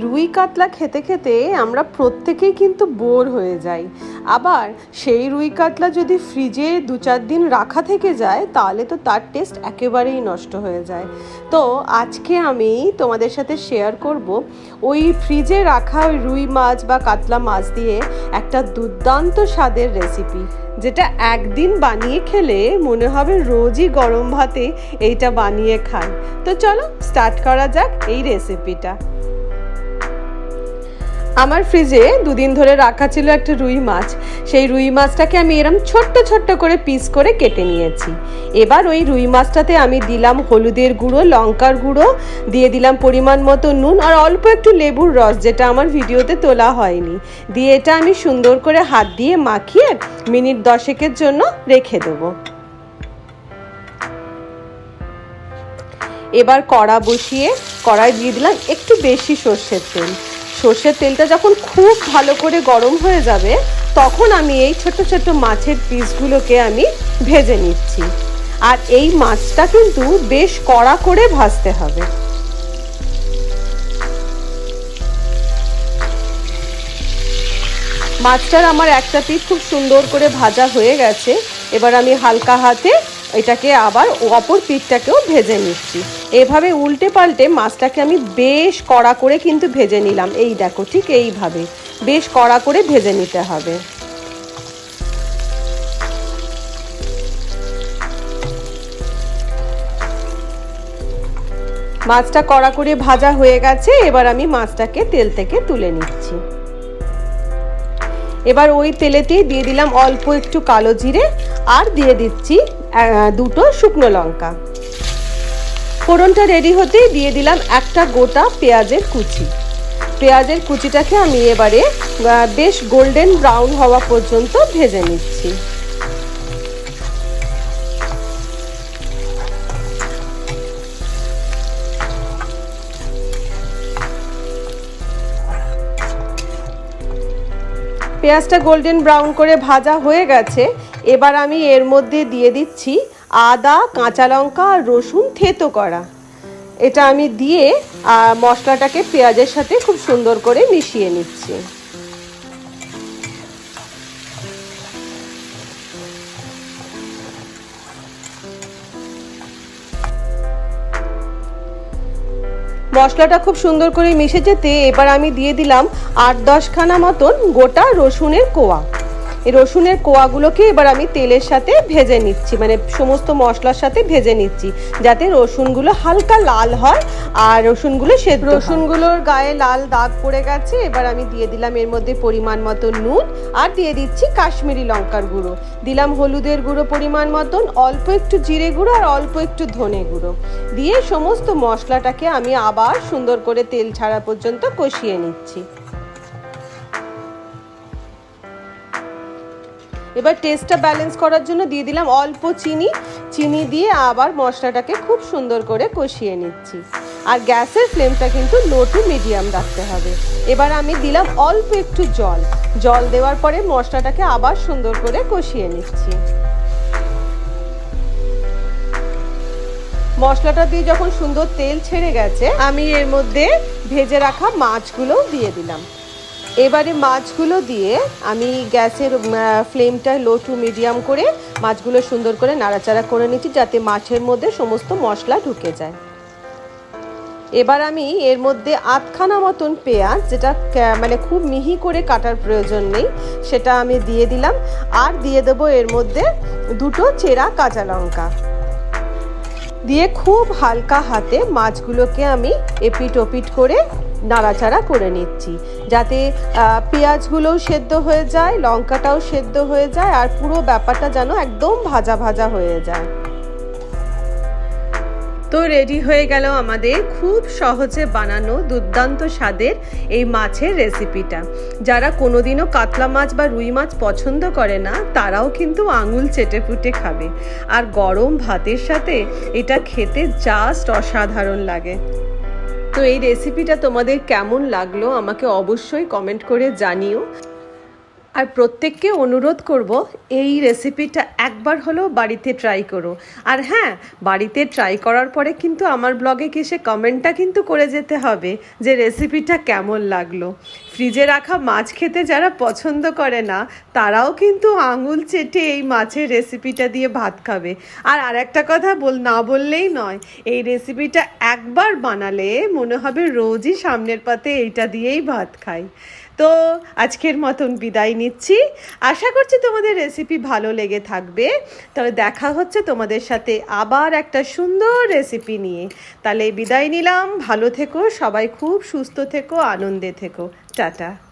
রুই কাতলা খেতে খেতে আমরা প্রত্যেকেই কিন্তু বোর হয়ে যাই। আবার সেই রুই কাতলা যদি ফ্রিজে 2-4 দিন রাখা থেকে যায় তাহলে তো তার টেস্ট একেবারেই নষ্ট হয়ে যায়। তো আজকে আমি তোমাদের সাথে শেয়ার করব ওই ফ্রিজে রাখা ওই রুই মাছ বা কাতলা মাছ দিয়ে একটা দুর্দান্ত স্বাদের রেসিপি, যেটা একদিন বানিয়ে খেলে মনে হবে রোজই গরম ভাতে এইটা বানিয়ে খাই। তো চলো স্টার্ট করা যাক এই রেসিপিটা। আমার ফ্রিজে 2 দিন ধরে রাখা ছিল একটা রুই মাছ। সেই রুই মাছটাকে আমি এরম ছোট্ট ছোট্ট করে পিস করে কেটে নিয়েছি। এবার ওই রুই মাছটাতে আমি দিলাম হলুদের গুঁড়ো, লঙ্কার গুঁড়ো, দিয়ে দিলাম পরিমাণ মতো নুন আর অল্প একটু লেবুর রস, যেটা আমার ভিডিওতে তোলা হয়নি। দিয়ে এটা আমি সুন্দর করে হাত দিয়ে মাখিয়ে মিনিট 10 জন্য রেখে দেবো। এবার কড়া বসিয়ে কড়াই দিয়ে দিলাম একটু বেশি সর্ষের তেল। সর্ষের তেলটা যখন খুব ভালো করে গরম হয়ে যাবে তখন আমি এই ছোট ছোট মাছের পিসগুলোকে আমি ভেজে নিচ্ছি। আর এই মাছটা কিন্তু বেশ কড়া করে ভাজতে হবে। মাছটার আমার একটা পিস খুব সুন্দর করে ভাজা হয়ে গেছে। এবার আমি হালকা হাতে এটাকে আবার অপর পিঠটাকেও ভেজে নিচ্ছি। এভাবে উল্টে পাল্টে মাছটাকে আমি বেশ কড়া করে কিন্তু ভেজে নিলাম। এই দেখো, ঠিক এইভাবে বেশ কড়া করে ভেজে নিতে হবে। মাছটা কড়া করে ভাজা হয়ে গেছে। এবার আমি মাছটাকে তেল থেকে তুলে নিচ্ছি। এবার ওই তেলেতেই দিয়ে দিলাম অল্প একটু কালো জিরে আর দিয়ে দিচ্ছি 2টো শুকনো লঙ্কা। ফোড়নটা রেডি হতেই দিয়ে দিলাম একটা গোটা পেঁয়াজের কুচি। পেঁয়াজের কুচিটাকে আমি এবারে বেশ গোল্ডেন ব্রাউন হওয়া পর্যন্ত ভেজে নিচ্ছি। পেঁয়াজটা গোল্ডেন ব্রাউন করে ভাজা হয়ে গেছে। এবার আমি এর মধ্যে দিয়ে দিচ্ছি আদা, কাঁচা লঙ্কা আর রসুন থেতো করা। এটা আমি দিয়ে মশলাটাকে পেঁয়াজের সাথে খুব সুন্দর করে মিশিয়ে নিচ্ছি। মশলাটা খুব সুন্দর করে মিশে যেতে এবার আমি দিয়ে দিলাম 8-10 খানা মতন গোটা রসুনের কোয়া। এই রসুনের কোয়াগুলোকে এবার আমি তেলের সাথে ভেজে নিচ্ছি, মানে সমস্ত মশলার সাথে ভেজে নিচ্ছি, যাতে রসুনগুলো হালকা লাল হয় আর রসুনগুলো সেদ্ধ। রসুনগুলোর গায়ে লাল দাগ পড়ে গেছে। এবার আমি দিয়ে দিলাম এর মধ্যে পরিমাণ মতো নুন আর দিয়ে দিচ্ছি কাশ্মীরি লঙ্কার গুঁড়ো, দিলাম হলুদের গুঁড়ো পরিমাণ মতন, অল্প একটু জিরে গুঁড়ো আর অল্প একটু ধনে গুঁড়ো দিয়ে সমস্ত মশলাটাকে আমি আবার সুন্দর করে তেল ছাড়া পর্যন্ত কষিয়ে নিচ্ছি। এবার টেস্টটা ব্যালেন্স করার জন্য দিয়ে দিলাম অল্প চিনি দিয়ে আবার মশলাটাকে খুব সুন্দর করে কষিয়ে নিচ্ছি। আর গ্যাসের ফ্লেমটা কিন্তু লো টু মিডিয়াম রাখতে হবে। এবার আমি দিলাম অল্প একটু জল দেওয়ার পরে মশলাটাকে আবার সুন্দর করে কষিয়ে নিচ্ছি। মশলাটা দিয়ে যখন সুন্দর তেল ছেড়ে গেছে আমি এর মধ্যে ভেজে রাখা মাছগুলো দিয়ে দিলাম। এবারে মাছগুলো দিয়ে আমি গ্যাসের ফ্লেমটা লো টু মিডিয়াম করে মাছগুলো সুন্দর করে নাড়াচাড়া করে নিচ্ছি, যাতে মাছের মধ্যে সমস্ত মশলা ঢুকে যায়। এবার আমি এর মধ্যে 8 খানা মতন পেঁয়াজ, যেটা মানে খুব মিহি করে কাটার প্রয়োজন নেই, সেটা আমি দিয়ে দিলাম। আর দিয়ে দেবো এর মধ্যে 2টো চেরা কাঁচা লঙ্কা দিয়ে খুব হালকা হাতে মাছগুলোকে আমি এপিট ওপিট করে নাড়াচাড়া করে নিচ্ছি, যাতে পেঁয়াজগুলোও সেদ্ধ হয়ে যায়, লঙ্কাটাও সেদ্ধ হয়ে যায় আর পুরো ব্যাপারটা যেন একদম ভাজা ভাজা হয়ে যায়। তো রেডি হয়ে গেল আমাদের খুব সহজে বানানো দুর্দান্ত স্বাদের এই মাছের রেসিপিটা। যারা কোনোদিনও কাতলা মাছ বা রুই মাছ পছন্দ করে না তারাও কিন্তু আঙুল চেটে পুটে খাবে। আর গরম ভাতের সাথে এটা খেতে জাস্ট অসাধারণ লাগে। তো এই রেসিপিটা তোমাদের কেমন লাগলো আমাকে অবশ্যই কমেন্ট করে জানিও। আর প্রত্যেককে অনুরোধ করব এই রেসিপিটা একবার হলেও বাড়িতে ট্রাই করো। আর হ্যাঁ, বাড়িতে ট্রাই করার পরে কিন্তু আমার ব্লগে এসে কমেন্টটা কিন্তু করে যেতে হবে যে রেসিপিটা কেমন লাগলো। ফ্রিজে রাখা মাছ খেতে যারা পছন্দ করে না তারাও কিন্তু আঙুল চেটে এই মাছের রেসিপিটা দিয়ে ভাত খাবে। আর আরেকটা কথা না বললেই নয়, এই রেসিপিটা একবার বানালে মনে হবে রোজই সামনের পাতে এইটা দিয়েই ভাত খাই। তো আজকের মতন বিদায় নিচ্ছি। আশা করছি তোমাদের রেসিপি ভালো লেগে থাকবে। তবে দেখা হচ্ছে তোমাদের সাথে আবার একটা সুন্দর রেসিপি নিয়ে। তাহলে বিদায় নিলাম। ভালো থেকো সবাই, খুব সুস্থ থেকো, আনন্দে থেকো। টাটা।